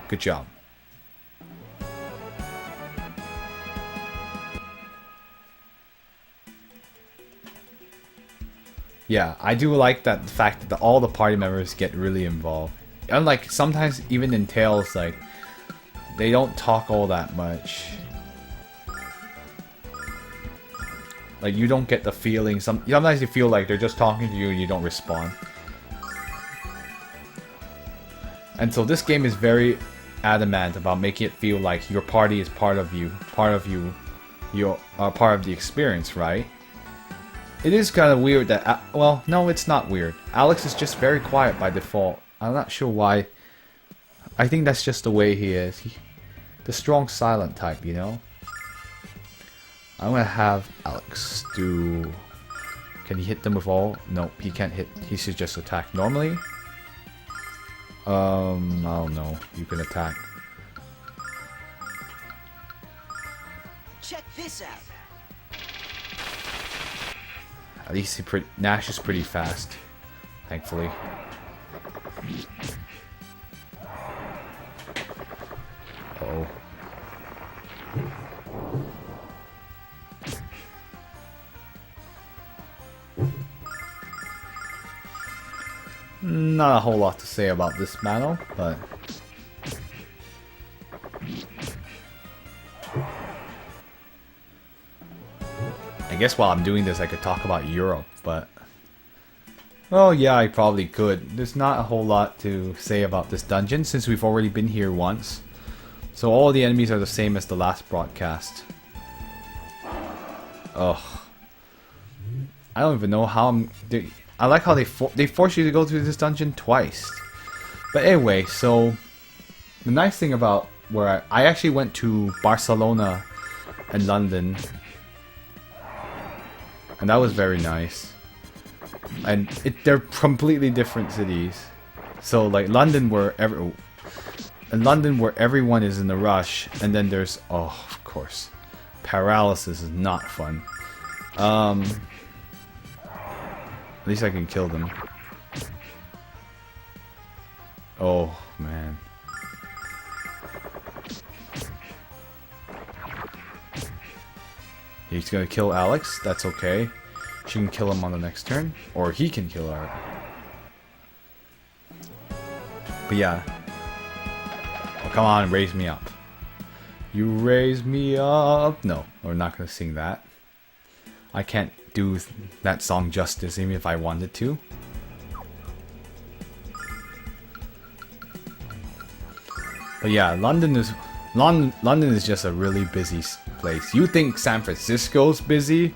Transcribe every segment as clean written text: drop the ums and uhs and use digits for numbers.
Good job. Yeah, I do like that the fact that all the party members get really involved. Unlike sometimes even in Tales, like they don't talk all that much. Like you don't get the feeling. Sometimes you feel like they're just talking to you and you don't respond. And so this game is very adamant about making it feel like your party is part of you, you're part of the experience, right? It is kind of weird that, well, no, it's not weird. Alex is just very quiet by default. I'm not sure why. I think that's just the way he is. The strong silent type, you know? I'm gonna have Alex do... Can he hit them with all? Nope, he can't hit. He should just attack normally. I don't know. You can attack. Check this out. At least Nash is pretty fast, thankfully. Uh-oh. Not a whole lot to say about this battle, but... I guess while I'm doing this I could talk about Europe, but... Well, yeah, I probably could. There's not a whole lot to say about this dungeon since we've already been here once. So all the enemies are the same as the last broadcast. Ugh. I don't even know how I'm... I like how they force you to go through this dungeon twice. But anyway, so... The nice thing about where I actually went to Barcelona and London. And that was very nice. And they're completely different cities. So like London where everyone is in a rush, and then there's, oh, of course, paralysis is not fun. At least I can kill them. Oh man. He's gonna kill Alex, that's okay. She can kill him on the next turn, or he can kill her. But yeah. Oh, come on, raise me up. You raise me up. No, we're not gonna sing that. I can't do that song justice even if I wanted to. But yeah, London is just a really busy place. You think San Francisco's busy?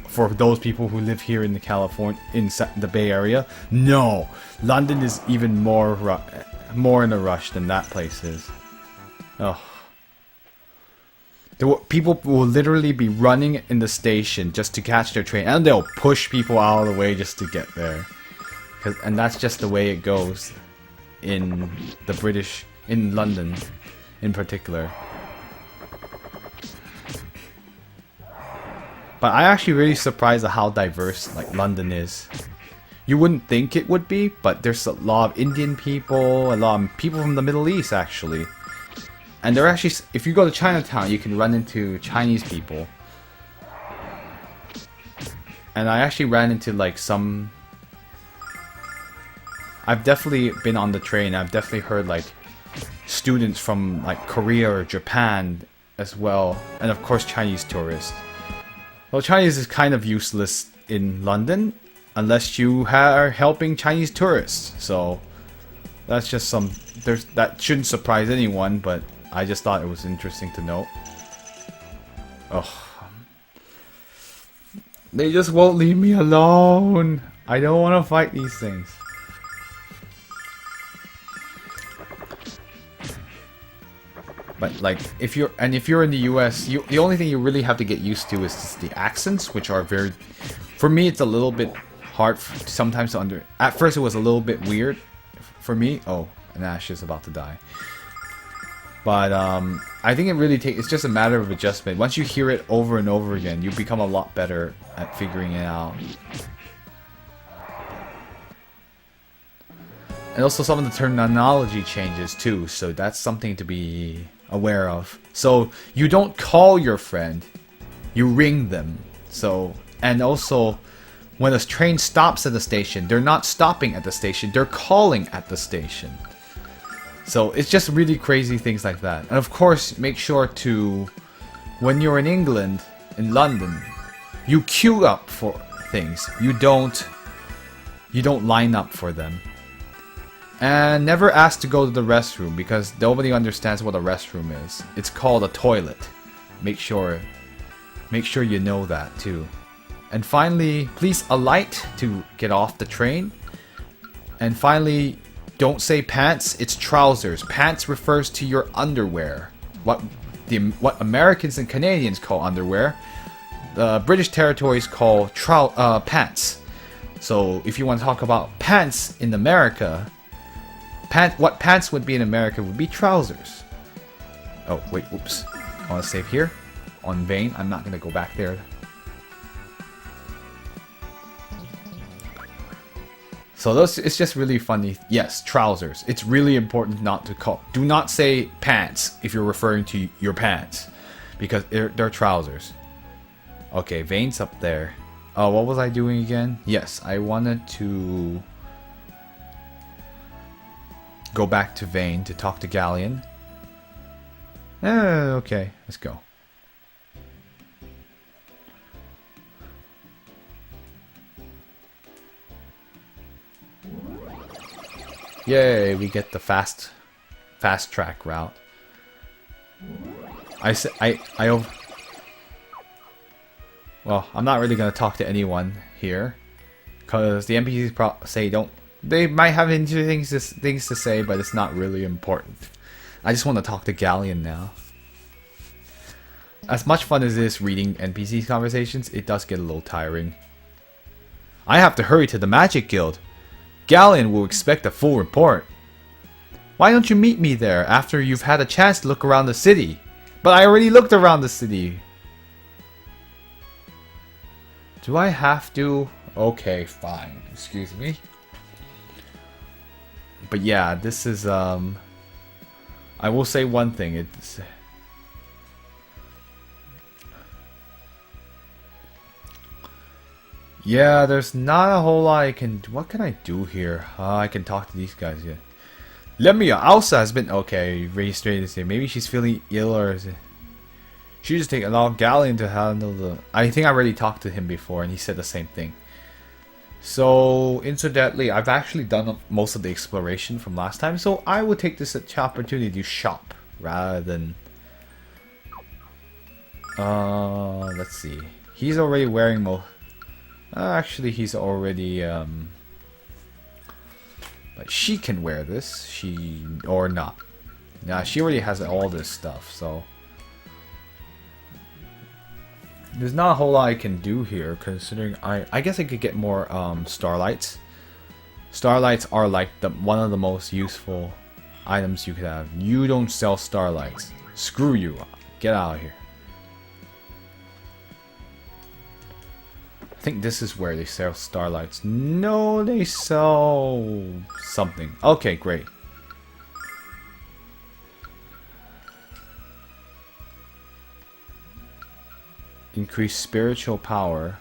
For those people who live here in the Bay Area, no, London is even more in a rush than that place is. Oh, people will literally be running in the station just to catch their train, and they'll push people out of the way just to get there. And that's just the way it goes in London, in particular. But I'm actually really surprised at how diverse like London is. You wouldn't think it would be, but there's a lot of Indian people, a lot of people from the Middle East actually. And they're actually, if you go to Chinatown, you can run into Chinese people. And I actually ran into like some... I've definitely been on the train, I've definitely heard like students from like Korea or Japan as well. And of course Chinese tourists. Well, Chinese is kind of useless in London unless you are helping Chinese tourists. So that's just that shouldn't surprise anyone, but I just thought it was interesting to note. Oh, they just won't leave me alone. I don't want to fight these things. But like, if you're in the US, the only thing you really have to get used to is just the accents, which are very, for me, it's a little bit hard sometimes to under. At first, it was a little bit weird for me. Oh, and Ash is about to die. But I think it really it's just a matter of adjustment. Once you hear it over and over again, you become a lot better at figuring it out. And also some of the terminology changes too, so that's something to be aware of. So you don't call your friend, you ring them. So, and also when a train stops at the station, they're not stopping at the station, they're calling at the station. So it's just really crazy things like that. And of course, make sure to, when you're in England, in London, you queue up for things. You don't line up for them. And never ask to go to the restroom because nobody understands what a restroom is. It's called a toilet. Make sure you know that too. And finally, please alight to get off the train. And finally, don't say pants, it's trousers. Pants refers to your underwear. What Americans and Canadians call underwear, the British territories call pants. So if you want to talk about pants in America, what pants would be in America would be trousers. Oh, wait, oops. I want to save here. On Vane, I'm not going to go back there. So it's just really funny. Yes, trousers. It's really important not to call. Do not say pants if you're referring to your pants. Because they're trousers. Okay, Vane's up there. What was I doing again? Yes, I wanted to go back to Vane to talk to Galleon. Okay, let's go. Yay, we get the fast track route. Well, I'm not really gonna talk to anyone here, cause the NPCs say don't. They might have interesting things to say, but it's not really important. I just want to talk to Galleon now. As much fun as it is reading NPC conversations, it does get a little tiring. I have to hurry to the Magic Guild. Galleon will expect a full report. Why don't you meet me there after you've had a chance to look around the city? But I already looked around the city. Do I have to? Okay, fine. Excuse me. But yeah, this is I will say one thing. It's yeah, there's not a whole lot I can. What can I do here? I can talk to these guys. Yeah. Lemia Elsa has been okay. Registered to say maybe she's feeling ill or is it? She just take a long Galleon to handle the. I think I already talked to him before, and he said the same thing. So, incidentally, I've actually done most of the exploration from last time, so I would take this opportunity to shop rather than. Let's see. He's already wearing actually, he's already but she can wear this. Or not. Yeah, she already has all this stuff, so. There's not a whole lot I can do here, considering I guess I could get more starlights. Starlights are like one of the most useful items you could have. You don't sell starlights. Screw you. Get out of here. I think this is where they sell starlights. No, they sell something. Okay, great. Increase spiritual power.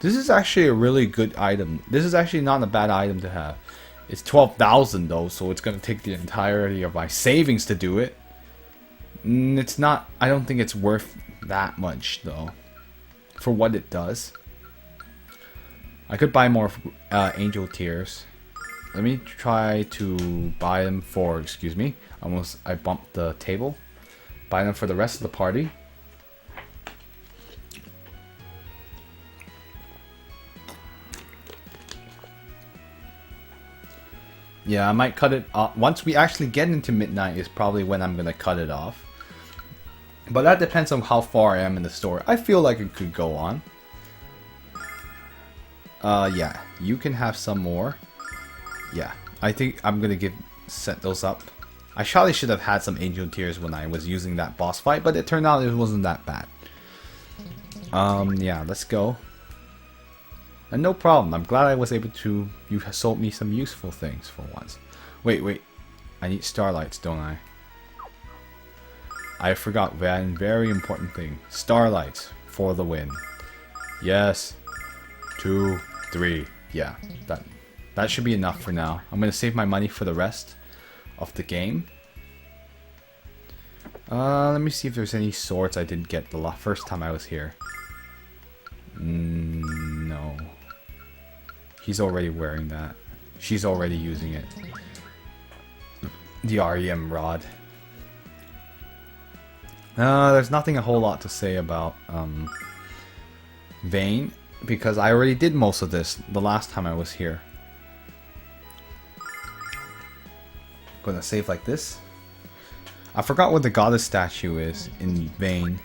This is actually a really good item. This is actually not a bad item to have. It's 12,000 though, so it's going to take the entirety of my savings to do it. It's not. I don't think it's worth that much though, for what it does. I could buy more angel tears. Let me try to buy them for. Excuse me. I bumped the table. Buy them for the rest of the party. Yeah, I might cut it off. Once we actually get into midnight is probably when I'm going to cut it off. But that depends on how far I am in the story. I feel like it could go on. Yeah, you can have some more. Yeah, I think I'm going to set those up. I probably should have had some angel tears when I was using that boss fight, but it turned out it wasn't that bad. Yeah, let's go. And no problem. I'm glad I was able to... You sold me some useful things for once. Wait. I need starlights, don't I? I forgot one very important thing. Starlights for the win. Yes. 2, 3. Yeah, that should be enough for now. I'm gonna save my money for the rest of the game. Let me see if there's any swords I didn't get the first time I was here. No. He's already wearing that. She's already using it. The REM rod. There's nothing a whole lot to say about Vane, because I already did most of this the last time I was here. Gonna save like this. I forgot what the goddess statue is in Vane.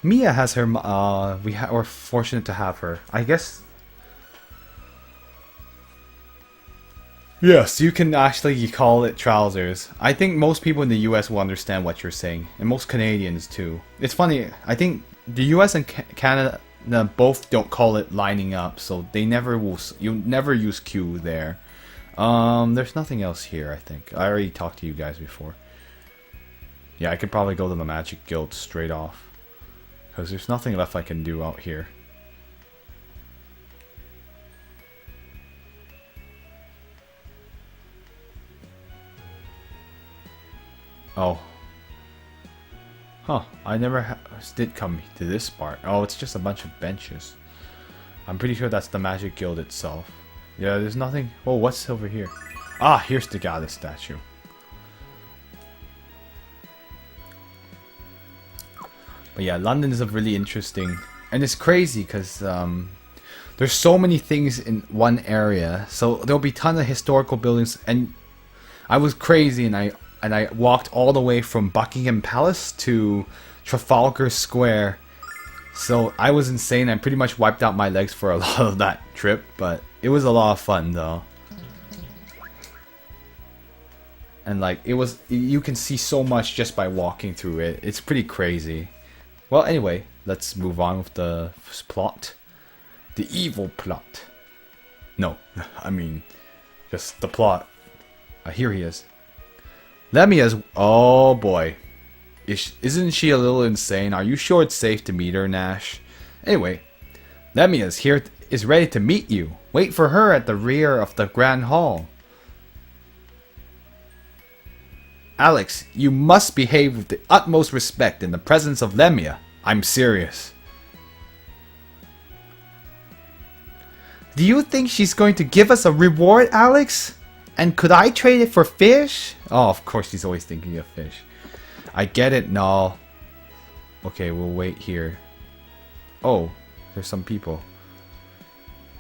Mia has her. We're fortunate to have her. I guess. Yes, you can actually call it trousers. I think most people in the US will understand what you're saying, and most Canadians too. It's funny. I think the US and Canada both don't call it lining up, so they never will. You'll never use Q there. There's nothing else here. I think I already talked to you guys before. Yeah, I could probably go to the Magic Guild straight off, because there's nothing left I can do out here. Oh. Huh, I never did come to this part. Oh, it's just a bunch of benches. I'm pretty sure that's the Magic Guild itself. Yeah, there's nothing. Oh, what's over here? Ah, here's the goddess statue. But yeah, London is a really interesting... And it's crazy because there's so many things in one area. So there'll be tons of historical buildings. And I was crazy and I walked all the way from Buckingham Palace to Trafalgar Square. So I was insane. I pretty much wiped out my legs for a lot of that trip, but it was a lot of fun though. And like you can see so much just by walking through it. It's pretty crazy. Well, anyway, let's move on with the plot. The evil plot. No, I mean just the plot. Here he is. Lemia's... Oh boy. Isn't she a little insane? Are you sure it's safe to meet her, Nash? Anyway, Lemia's here is ready to meet you. Wait for her at the rear of the Grand Hall. Alex, you must behave with the utmost respect in the presence of Lemia. I'm serious. Do you think she's going to give us a reward, Alex? And could I trade it for fish? Oh, of course she's always thinking of fish. I get it, no. Okay, we'll wait here. Oh, there's some people.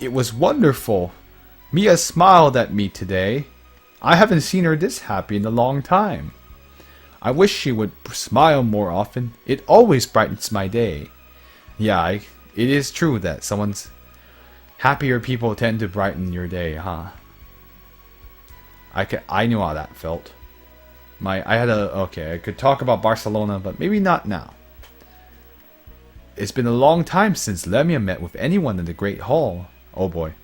It was wonderful. Mia smiled at me today. I haven't seen her this happy in a long time. I wish she would smile more often. It always brightens my day. Yeah, it is true that someone's happier people tend to brighten your day, huh? I knew how that felt. I could talk about Barcelona, but maybe not now. It's been a long time since Lemia met with anyone in the Great Hall. Oh boy.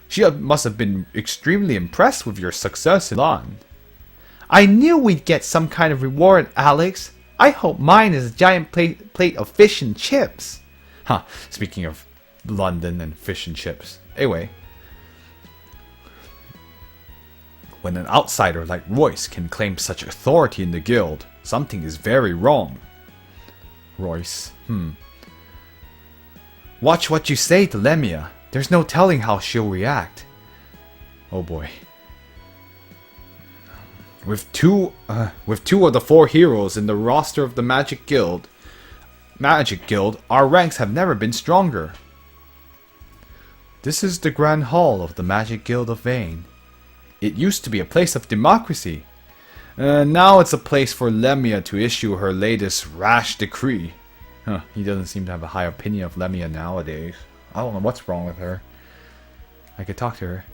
She must have been extremely impressed with your success in Milan. I knew we'd get some kind of reward, Alex. I hope mine is a giant plate of fish and chips. Huh, speaking of London and fish and chips. Anyway. When an outsider like Royce can claim such authority in the guild, something is very wrong. Royce, Watch what you say to Lemia. There's no telling how she'll react. Oh boy. With two of the 4 heroes in the roster of the Magic Guild, our ranks have never been stronger. This is the Grand Hall of the Magic Guild of Vane. It used to be a place of democracy. Now it's a place for Lemia to issue her latest rash decree. Huh, he doesn't seem to have a high opinion of Lemia nowadays. I don't know what's wrong with her. I could talk to her.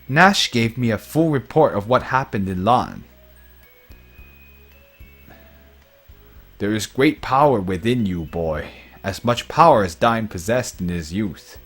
Nash gave me a full report of what happened in Lan. There is great power within you, boy. As much power as Dine possessed in his youth.